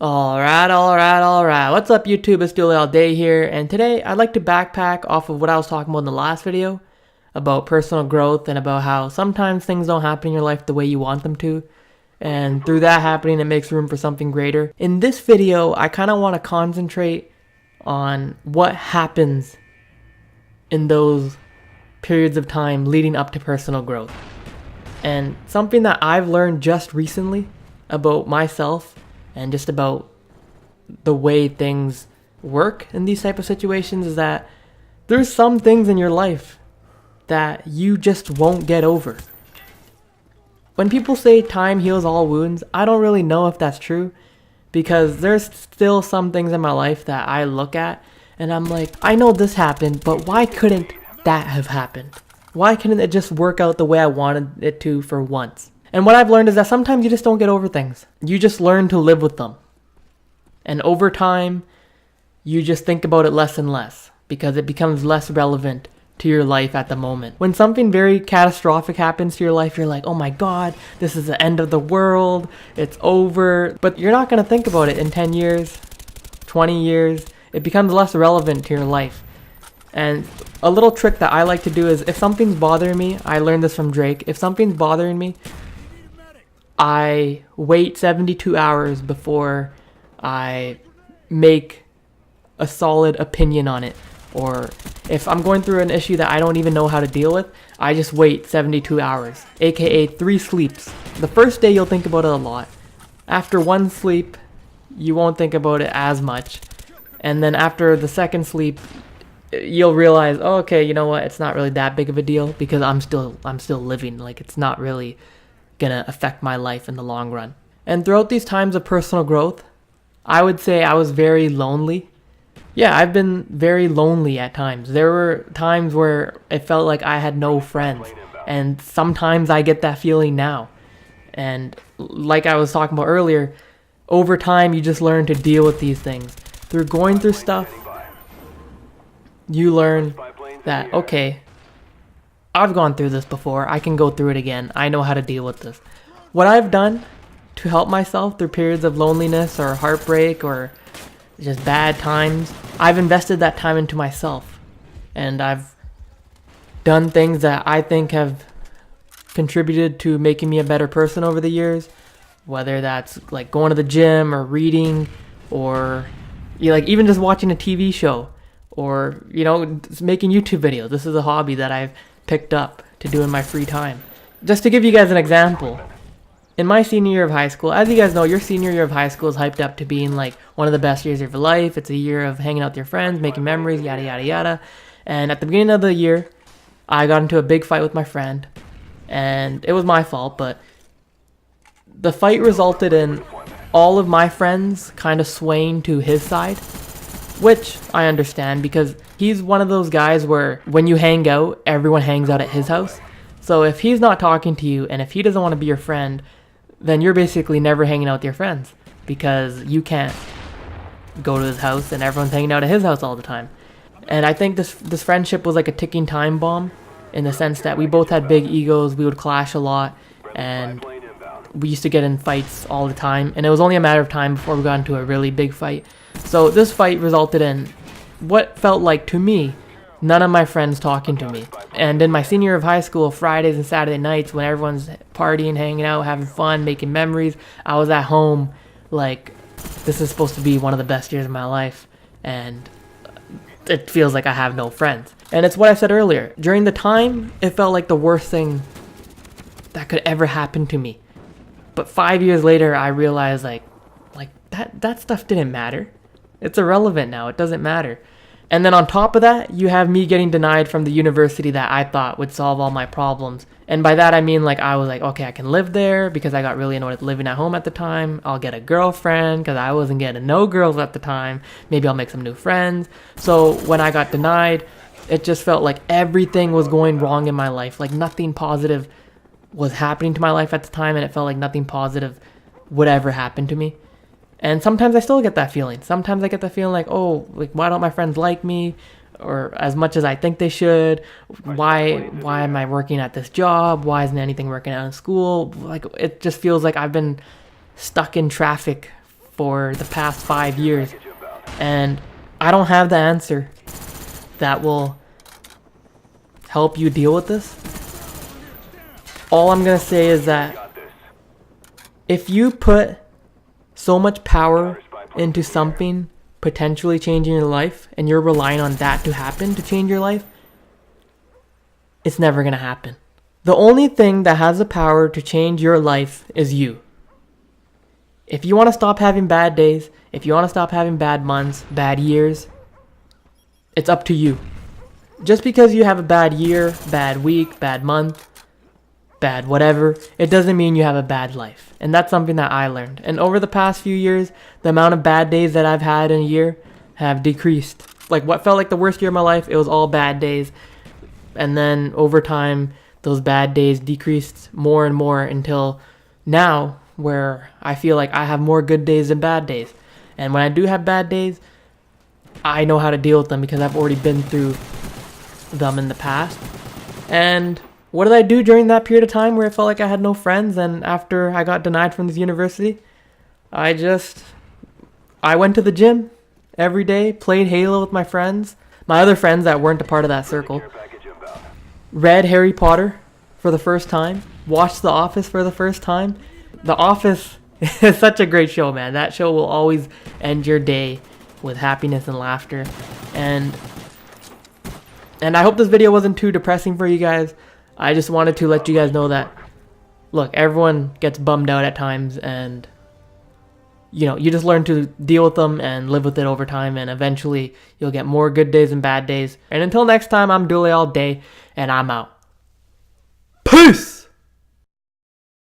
Alright. What's up, YouTube? It's Dulai all day here, and today I'd like to backpack off of what I was talking about in the last video about personal growth and about how sometimes things don't happen in your life the way you want them to, and through that happening, it makes room for something greater. In this video, I kind of want to concentrate on what happens in those periods of time leading up to personal growth. And something that I've learned just recently about myself and just about the way things work in these type of situations is that there's some things in your life that you just won't get over. When people say time heals all wounds, I don't really know if that's true, because there's still some things in my life that I look at and I'm like, I know this happened, but why couldn't that have happened? Why couldn't it just work out the way I wanted it to for once? And what I've learned is that sometimes you just don't get over things. You just learn to live with them. And over time, you just think about it less and less because it becomes less relevant to your life at the moment. When something very catastrophic happens to your life, you're like, oh my God, this is the end of the world. It's over. But you're not going to think about it in 10 years, 20 years. It becomes less relevant to your life. And a little trick that I like to do is if something's bothering me, I learned this from Drake. If something's bothering me, I wait 72 hours before I make a solid opinion on it. Or if I'm going through an issue that I don't even know how to deal with, I just wait 72 hours, aka 3 sleeps. The first day you'll think about it a lot. After 1 sleep, you won't think about it as much. And then after the second sleep, you'll realize, oh, okay, you know what? It's not really that big of a deal because I'm still living. Like, it's not really gonna affect my life in the long run. And throughout these times of personal growth, I would say I was very lonely. Yeah, I've been very lonely at times. There were times where it felt like I had no friends, and sometimes I get that feeling now. And like I was talking about earlier, over time you just learn to deal with these things. Through going through stuff, you learn that, okay, I've gone through this before, I can go through it again, I know how to deal with this. What I've done to help myself through periods of loneliness or heartbreak or just bad times, I've invested that time into myself. And I've done things that I think have contributed to making me a better person over the years, whether that's like going to the gym or reading or like even just watching a TV show or, you know, making YouTube videos. This is a hobby that I've picked up to do in my free time. Just to give you guys an example, in my senior year of high school, as you guys know, your senior year of high school is hyped up to being like one of the best years of your life. It's a year of hanging out with your friends, making memories, yada, yada, yada. And at the beginning of the year, I got into a big fight with my friend. And it was my fault, but the fight resulted in all of my friends kind of swaying to his side, which I understand because he's one of those guys where when you hang out, everyone hangs out at his house. So if he's not talking to you and if he doesn't want to be your friend, then you're basically never hanging out with your friends because you can't go to his house and everyone's hanging out at his house all the time. And I think this friendship was like a ticking time bomb in the sense that we both had big egos, we would clash a lot, and we used to get in fights all the time, and it was only a matter of time before we got into a really big fight. So this fight resulted in what felt like, to me, none of my friends talking to me. And in my senior year of high school, Fridays and Saturday nights, when everyone's partying, hanging out, having fun, making memories, I was at home like, this is supposed to be one of the best years of my life, and it feels like I have no friends. And it's what I said earlier. During the time, it felt like the worst thing that could ever happen to me. But 5 years later, I realized like that stuff didn't matter. It's irrelevant now. It doesn't matter. And then on top of that, you have me getting denied from the university that I thought would solve all my problems. And by that, I mean like I was like, okay, I can live there because I got really annoyed living at home at the time. I'll get a girlfriend because I wasn't getting no girls at the time. Maybe I'll make some new friends. So when I got denied, it just felt like everything was going wrong in my life. Like nothing positive was happening to my life at the time, and it felt like nothing positive would ever happen to me. And sometimes I still get that feeling. Sometimes I get the feeling like, oh, like why don't my friends like me, or as much as I think they should? Why am I working at this job? Why isn't anything working out in school? Like it just feels like I've been stuck in traffic for the past 5 years, and I don't have the answer that will help you deal with this. All I'm gonna say is that if you put so much power into something potentially changing your life, and you're relying on that to happen to change your life, it's never gonna happen. The only thing that has the power to change your life is you. If you want to stop having bad days, if you want to stop having bad months, bad years, it's up to you. Just because you have a bad year, bad week, bad month, bad whatever, it doesn't mean you have a bad life. And that's something that I learned. And over the past few years, the amount of bad days that I've had in a year have decreased. Like what felt like the worst year of my life, it was all bad days. And then over time, those bad days decreased more and more until now, where I feel like I have more good days than bad days. And when I do have bad days, I know how to deal with them because I've already been through them in the past. And what did I do during that period of time where I felt like I had no friends, and after I got denied from this university? I went to the gym every day, played Halo with my friends, my other friends that weren't a part of that circle, read Harry Potter for the first time, watched The Office for the first time. The Office is such a great show, man. That show will always end your day with happiness and laughter. And I hope this video wasn't too depressing for you guys. I just wanted to let you guys know that, look, everyone gets bummed out at times, and you just learn to deal with them and live with it over time, and eventually you'll get more good days and bad days. And until next time, I'm Dulai all day, and I'm out. Peace!